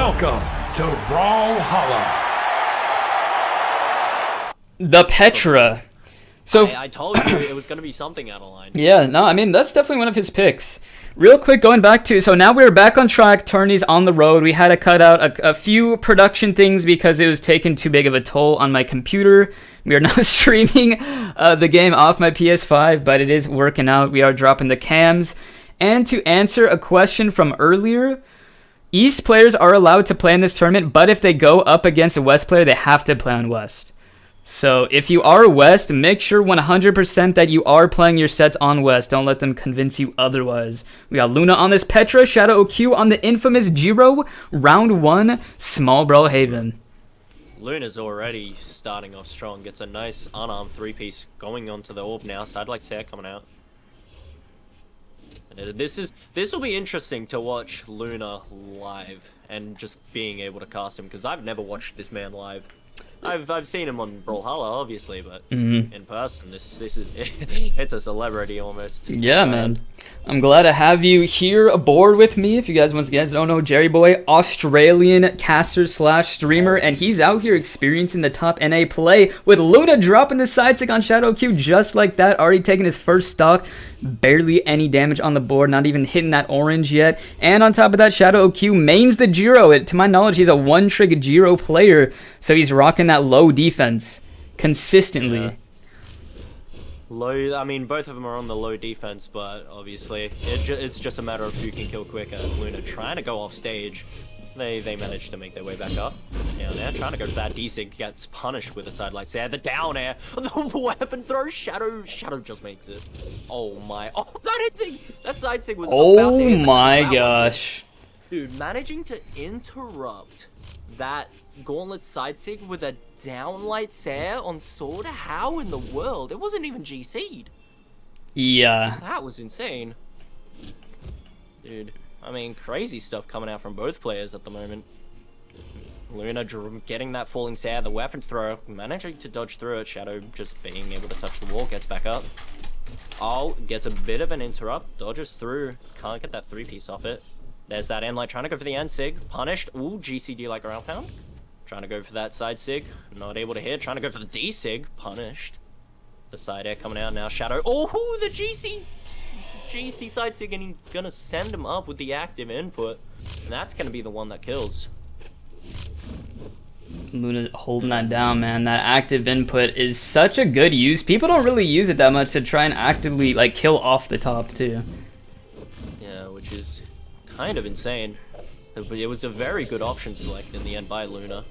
Welcome to Brawlhalla. The Petra. So I told you it was going to be something out of line. yeah, no, I mean, that's definitely one of his picks. Real quick, going back to, so now we're back on track, tourneys on the road. We had to cut out a few production things because it was taking too big of a toll on my computer. We are now streaming the game off my PS5, but it is working out. We are dropping the cams. And to answer a question from earlier, East players are allowed to play in this tournament, but if they go up against a West player, they have to play on West. So if you are West, make sure 100% that you are playing your sets on West. Don't let them convince you otherwise. We got Luna on this Petra, Shadow0q on the infamous Giro, round 1, small Brawl Haven. Luna's already starting off strong. Gets a nice unarmed 3-piece going onto the orb now. Side like Sarah coming out. And this will be interesting to watch Luna live and just being able to cast him because I've never watched this man live. I've seen him on Brawlhalla, obviously, but in person, this is it's a celebrity almost. Yeah, man. I'm glad to have you here aboard with me. If you guys once again don't know, Jerry Boy, Australian caster slash streamer, and he's out here experiencing the top NA play with Luna dropping the side stick on Shadow0q just like that. Already taking his first stock, barely any damage on the board, not even hitting that orange yet. And on top of that, Shadow0q mains the Giro. To my knowledge, he's a one-trick Giro player, so he's rocking that low defense consistently. Yeah. Low, I mean, both of them are on the low defense, but obviously it's just a matter of who can kill quicker. As Luna trying to go off stage, they managed to make their way back up. Now they're trying to go for that D-Sig, gets punished with a side light air. The down air, the weapon throw, Shadow just makes it. Oh my, oh that side sig was about to hit. Oh my gosh. Dude, managing to interrupt that gauntlet side sig with a downlight air on sword? How in the world? It wasn't even GC'd. Yeah. That was insane. Dude, I mean, crazy stuff coming out from both players at the moment. Luna getting that falling Sair, the weapon throw, managing to dodge through it. Shadow just being able to touch the wall, gets back up. Oh, gets a bit of an interrupt, dodges through, can't get that 3-piece off it. There's that end light, trying to go for the end sig, punished. Ooh, GCD like ground pound. Trying to go for that side sig, not able to hit. Trying to go for the D sig, punished. The side air coming out now. Shadow. Oh, the GC side sig, and he's gonna send him up with the active input, and that's gonna be the one that kills. Luna holding that down, man. That active input is such a good use. People don't really use it that much to try and actively like kill off the top too. Yeah, which is kind of insane. But it was a very good option select in the end by Luna.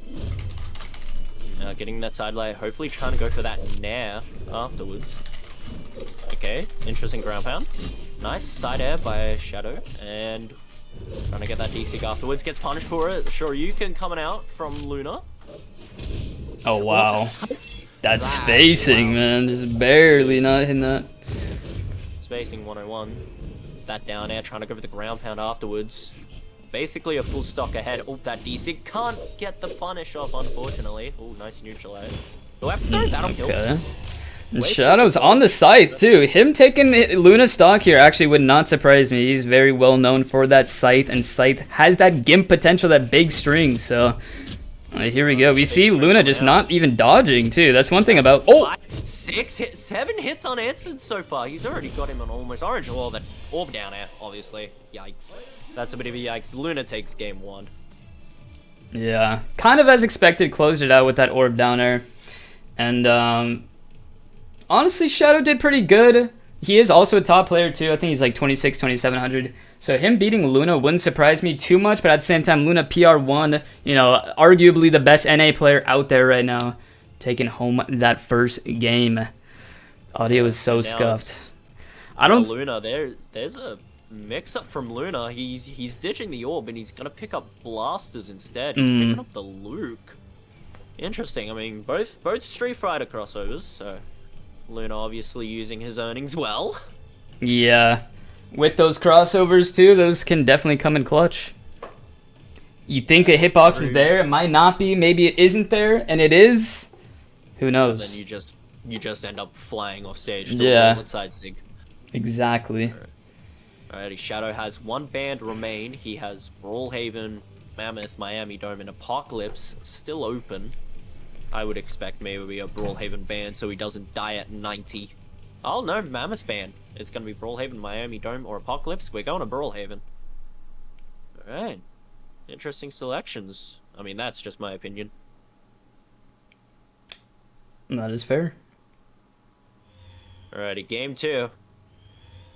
Getting that side layer, hopefully trying to go for that nair afterwards. Okay, interesting ground pound. Nice side air by Shadow, and trying to get that D-Sig afterwards. Gets punished for it. Shoryuken coming out from Luna. Oh wow. That's spacing, wow. Man. Just barely not hitting that. Spacing 101. That down air, trying to go for the ground pound afterwards. Basically a full stock ahead. Oh, that D-Sig can't get the punish off, unfortunately. Oh, nice neutral air. The weapon throw, that'll kill. And Shadow's on the scythe too. Him taking Luna stock here actually would not surprise me. He's very well known for that scythe, and scythe has that gimp potential, that big string. So here we go. We see Luna just not even dodging too. That's one thing about 7 hits unanswered so far. He's already got him on almost orange. Well, that orb down air, obviously. Yikes. That's a bit of a yikes. Luna takes game 1. Yeah, kind of as expected, closed it out with that orb down air. And honestly, Shadow did pretty good. He is also a top player too. I think he's like 26, 2700. So him beating Luna wouldn't surprise me too much, but at the same time, Luna PR1, you know, arguably the best NA player out there right now, taking home that first game. Audio is so scuffed. I don't... Luna, there's a mix-up from Luna. He's ditching the orb, and he's gonna pick up blasters instead. He's picking up the Luke. Interesting. I mean, both Street Fighter crossovers, so Luna obviously using his earnings well. Yeah. With those crossovers too, those can definitely come in clutch. You think a hitbox is there, it might not be, maybe it isn't there, and it is. Who knows? And then you just end up flying off stage to the side sig. Exactly. Alrighty, Shadow has 1 band remain. He has Brawl Haven, Mammoth, Miami Dome, and Apocalypse still open. I would expect maybe a Brawlhaven ban so he doesn't die at 90. Oh no, Mammoth ban. It's going to be Brawlhaven, Miami Dome, or Apocalypse. We're going to Brawlhaven. Alright. Interesting selections. I mean, that's just my opinion. That is fair. Alrighty, game 2.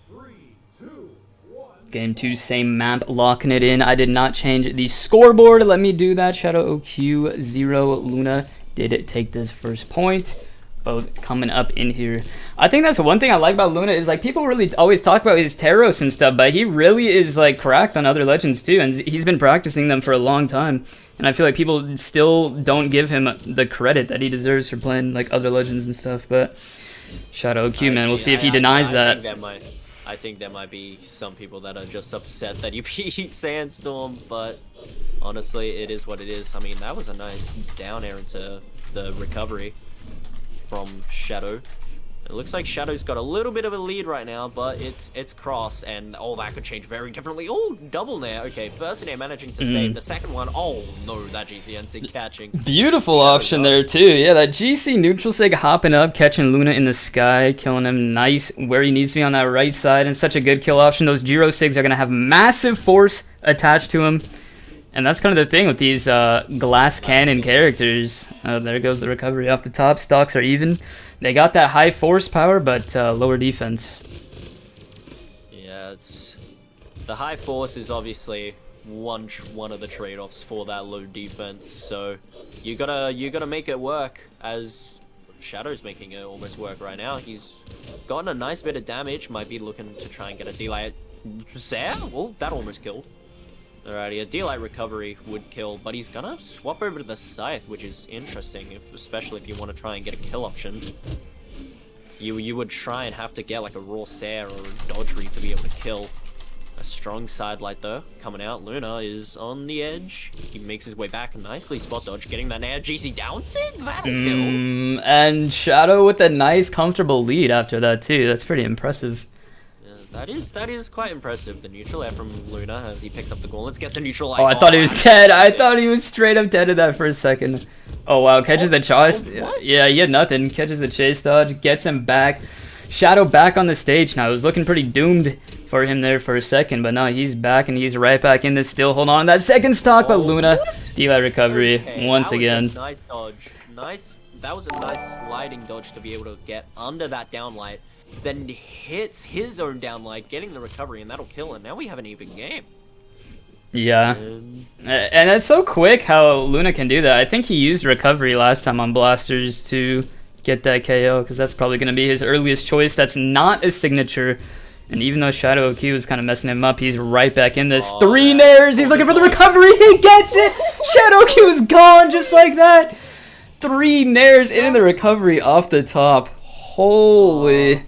3, 2, 1. Game 2, same map, locking it in. I did not change the scoreboard. Let me do that. Shadow0q12 Luna did take this first point. Both coming up in here. I think that's one thing I like about Luna is like people really always talk about his Teros and stuff, but he really is like cracked on other legends too, and he's been practicing them for a long time. And I feel like people still don't give him the credit that he deserves for playing like other legends and stuff. But Shadow0q, man, we'll see if he denies that. I think there might be some people that are just upset that he beat Sandstorm, but honestly, it is what it is. I mean, that was a nice down air into the recovery from Shadow. It looks like Shadow's got a little bit of a lead right now, but it's cross, and oh, that could change very differently. Oh, double nair. Okay, first nair managing to save. The second one, oh no, that GCNC catching. Beautiful option there too. Yeah, that GC neutral sig hopping up, catching Luna in the sky, killing him nice where he needs to be on that right side, and such a good kill option. Those Giro sigs are going to have massive force attached to him. And that's kind of the thing with these glass cannon characters. There goes the recovery off the top. Stocks are even. They got that high force power, but lower defense. Yeah, it's the high force is obviously one of the trade-offs for that low defense. So you gotta make it work. As Shadow's making it almost work right now. He's gotten a nice bit of damage. Might be looking to try and get a delay. Oh, that almost killed. Alrighty, a D-Light recovery would kill, but he's gonna swap over to the Scythe, which is interesting, especially if you want to try and get a kill option. You would try and have to get like a Raw Sair or a Dodgery to be able to kill. A strong sidelight though, coming out. Luna is on the edge. He makes his way back nicely. Spot dodge, getting that nair. GC down sig, that'll kill. And Shadow with a nice, comfortable lead after that too. That's pretty impressive. That is quite impressive. The neutral air from Luna as he picks up the gauntlets, gets a neutral air. Oh, I thought he was dead. I thought he was straight up dead of that for a second. Oh wow, catches the chase. Yeah, he had nothing. Catches the chase dodge, gets him back. Shadow back on the stage now. It was looking pretty doomed for him there for a second, but no, he's back and he's right back in this. Still hold on that second stock, but Luna D.Va recovery once again. Nice dodge. Nice. That was a nice sliding dodge to be able to get under that downlight. Then hits his own downlight, getting the recovery, and that'll kill him. Now we have an even game. Yeah. And it's so quick how Luna can do that. I think he used recovery last time on Blasters to get that KO, because that's probably going to be his earliest choice. That's not a signature. And even though Shadow0q is kind of messing him up, he's right back in this. 3 nairs. He's looking for the recovery. He gets it. Shadow0q is gone just like that. 3 nairs into the recovery off the top. Holy.